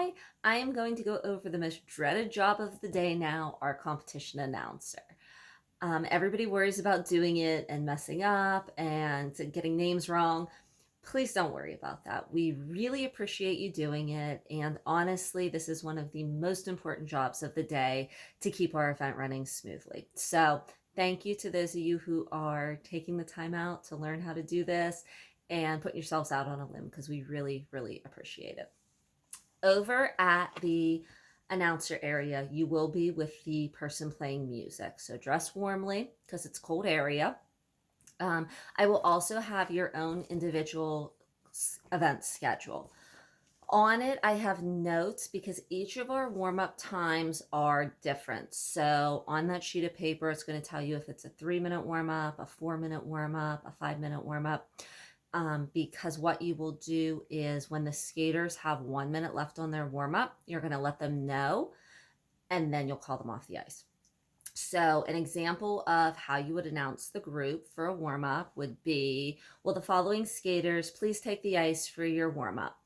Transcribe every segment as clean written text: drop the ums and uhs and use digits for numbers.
Hi, I am going to go over the most dreaded job of the day now, our competition announcer. Everybody worries about doing it and messing up and getting names wrong. Please don't worry about that. We really appreciate you doing it. And honestly, this is one of the most important jobs of the day to keep our event running smoothly. So, thank you to those of you who are taking the time out to learn how to do this and putting yourselves out on a limb because we really, really appreciate it. Over at the announcer area, you will be with the person playing music. So dress warmly because it's a cold area. Um, I will also have your own individual event schedule. On it, I have notes because each of our warm up times are different. So, on that sheet of paper, it's going to tell you if it's a 3 minute warm up, a 4 minute warm up, a 5 minute warm up. Because what you will do is when the skaters have 1 minute left on their warm up, you're going to let them know and then you'll call them off the ice. So, an example of how you would announce the group for a warm up would be, will the following skaters please take the ice for your warm up?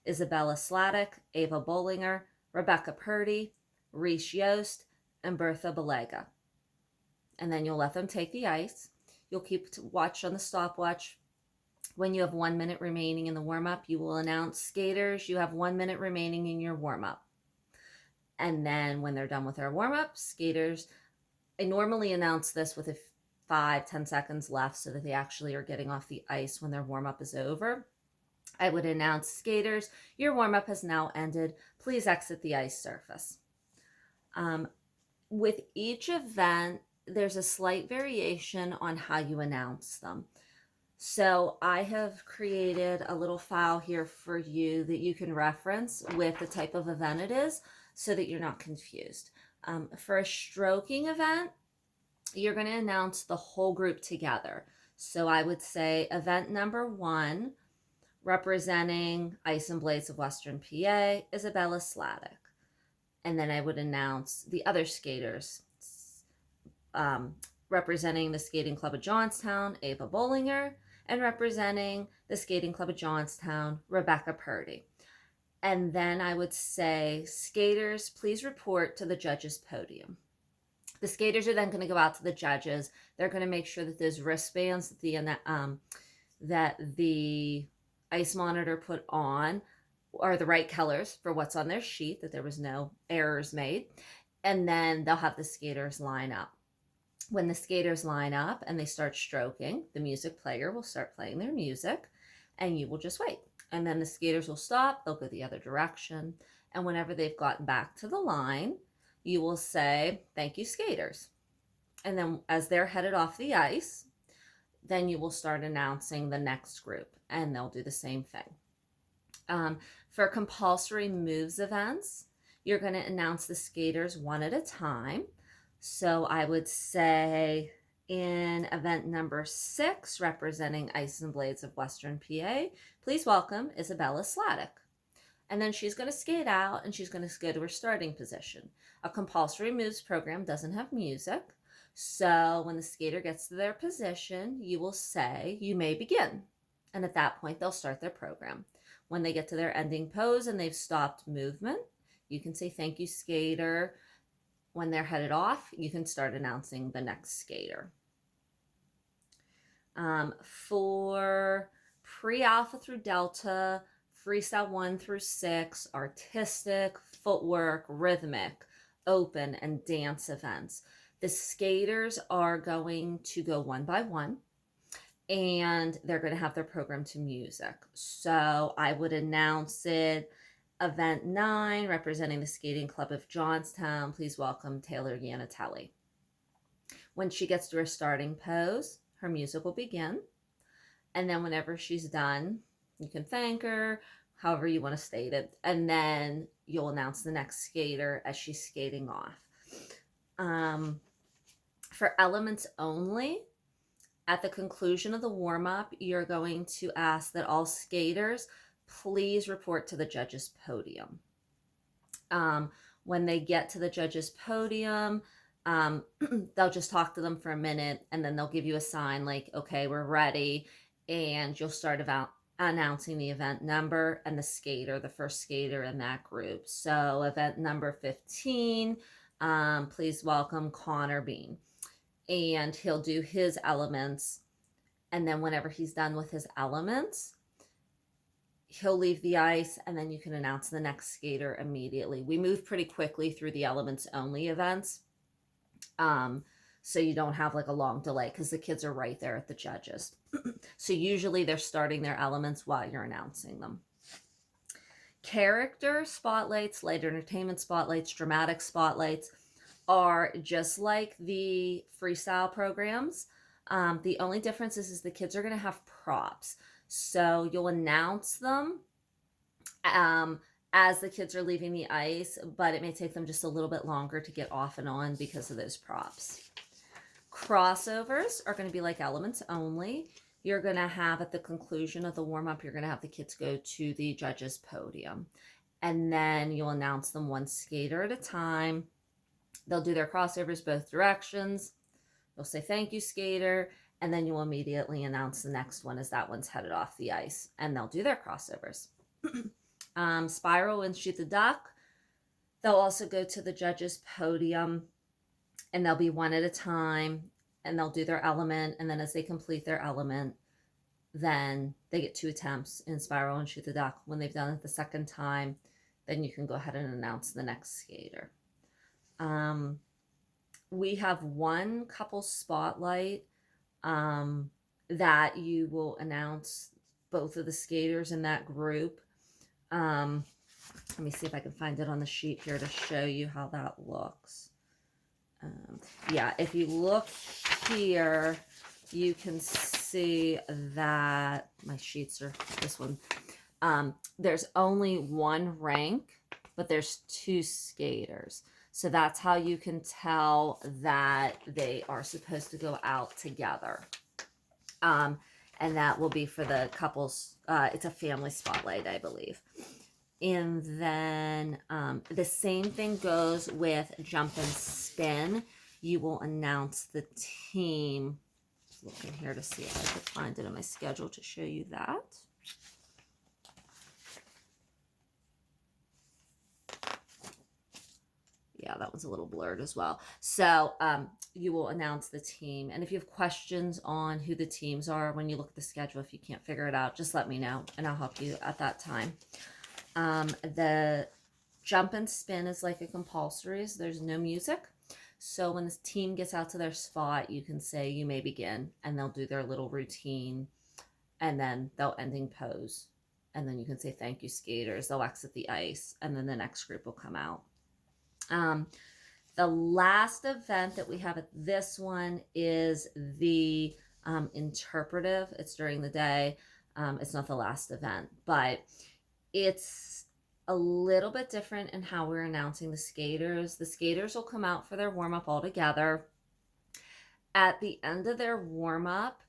Isabella Sladek, Ava Bollinger, Rebecca Purdy, Reese Yost, and Bertha Belega. And then you'll let them take the ice. You'll keep watch on the stopwatch. When you have 1 minute remaining in the warm up, you will announce skaters, you have 1 minute remaining in your warm up. And then when they're done with their warm up, skaters, I normally announce this with 5-10 seconds left so that they actually are getting off the ice when their warm up is over. I would announce skaters, your warm up has now ended. Please exit the ice surface. With each event, there's a slight variation on how you announce them. So I have created a little file here for you that you can reference with the type of event it is so that you're not confused. For a stroking event, you're going to announce the whole group together. So I would say event number 1, representing Ice and Blades of Western PA, Isabella Sladek. And then I would announce the other skaters, representing the Skating Club of Johnstown, Ava Bollinger, and representing the Skating Club of Johnstown, Rebecca Purdy. And then I would say, skaters, please report to the judges' podium. The skaters are then going to go out to the judges. They're going to make sure that those wristbands that the ice monitor put on are the right colors for what's on their sheet, that there was no errors made. And then they'll have the skaters line up. When the skaters line up and they start stroking, the music player will start playing their music and you will just wait. And then the skaters will stop, they'll go the other direction. And whenever they've gotten back to the line, you will say, thank you, skaters. And then as they're headed off the ice, then you will start announcing the next group and they'll do the same thing. For compulsory moves events, you're going to announce the skaters one at a time. So I would say in event number 6, representing Ice and Blades of Western PA, please welcome Isabella Sladek. And then she's going to skate out and she's going to go to her starting position. A compulsory moves program doesn't have music. So when the skater gets to their position, you will say, you may begin. And at that point, they'll start their program. When they get to their ending pose and they've stopped movement, you can say, thank you, skater. When they're headed off, you can start announcing the next skater. For pre-alpha through delta, freestyle 1 through 6, artistic, footwork, rhythmic, open, and dance events, the skaters are going to go one by one and they're going to have their program to music. So I would announce it. Event 9, representing the Skating Club of Johnstown, please welcome Taylor Yanatelli. When she gets to her starting pose, her music will begin. And then whenever she's done, you can thank her, however you want to state it. And then you'll announce the next skater as she's skating off. For elements only, at the conclusion of the warm-up, you're going to ask that all skaters please report to the judges' podium. When they get to the judges' podium, they'll just talk to them for a minute and then they'll give you a sign like, okay, we're ready. And you'll start announcing the event number and the skater, the first skater in that group. So event number 15, please welcome Connor Bean. And he'll do his elements. And then whenever he's done with his elements, he'll leave the ice, and then you can announce the next skater immediately. We move pretty quickly through the elements only events. So you don't have like a long delay because the kids are right there at the judges. So usually they're starting their elements while you're announcing them. Character spotlights, light entertainment spotlights, dramatic spotlights are just like the freestyle programs. The only difference is the kids are going to have props. So you'll announce them as the kids are leaving the ice, but it may take them just a little bit longer to get off and on because of those props. Crossovers are going to be like elements only. You're going to have, at the conclusion of the warm-up, you're going to have the kids go to the judges' podium. And then you'll announce them one skater at a time. They'll do their crossovers both directions. You'll say, thank you, skater. And then you'll immediately announce the next one as that one's headed off the ice. And they'll do their crossovers. Spiral and shoot the duck. They'll also go to the judges' podium. And they'll be one at a time. And they'll do their element. And then as they complete their element, then they get 2 attempts in spiral and shoot the duck. When they've done it the second time, then you can go ahead and announce the next skater. We have one couple spotlight that you will announce both of the skaters in that group. Let me see if I can find it on the sheet here to show you how that looks. Yeah, if you look here, you can see that my sheets are this one. There's only one rank, but there's 2 skaters. So that's how you can tell that they are supposed to go out together. And that will be for the couples. It's a family spotlight, I believe. And then the same thing goes with jump and spin. You will announce the team. Looking here to see if I could find it in my schedule to show you that. Yeah, that one's a little blurred as well. So you will announce the team. And if you have questions on who the teams are when you look at the schedule, if you can't figure it out, just let me know and I'll help you at that time. The jump and spin is like a compulsory. So there's no music. So when the team gets out to their spot, you can say, you may begin, and they'll do their little routine, and then they'll ending pose. And then you can say, thank you, skaters. They'll exit the ice, and then the next group will come out. The last event that we have at this one is the interpretive. It's during the day. It's not the last event, but it's a little bit different in how we're announcing the skaters. The skaters will come out for their warm-up all together. At the end of their warm-up,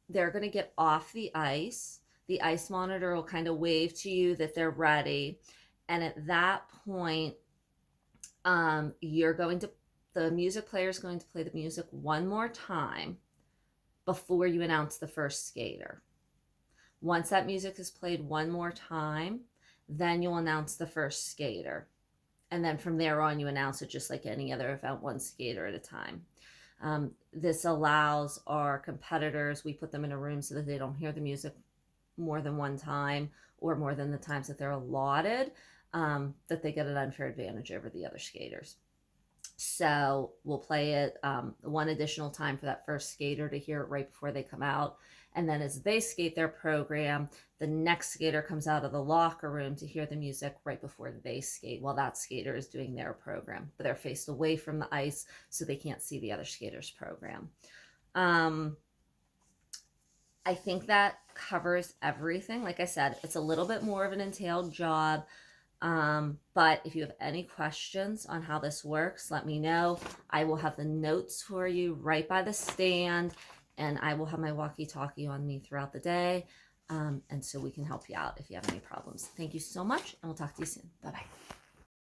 they're going to get off the ice. The ice monitor will kind of wave to you that they're ready. And at that point, the music player is going to play the music one more time before you announce the first skater. Once that music is played one more time, then you'll announce the first skater. And then from there on, you announce it just like any other event, one skater at a time. This allows our competitors, we put them in a room so that they don't hear the music more than one time or more than the times that they're allotted, that they get an unfair advantage over the other skaters. So we'll play it one additional time for that first skater to hear it right before they come out. And then as they skate their program, the next skater comes out of the locker room to hear the music right before they skate while that skater is doing their program. But they're faced away from the ice so they can't see the other skater's program. I think that covers everything. Like I said, it's a little bit more of an entailed job. But if you have any questions on how this works, let me know. I will have the notes for you right by the stand, and I will have my walkie-talkie on me throughout the day. And so we can help you out if you have any problems. Thank you so much, and we'll talk to you soon. Bye-bye.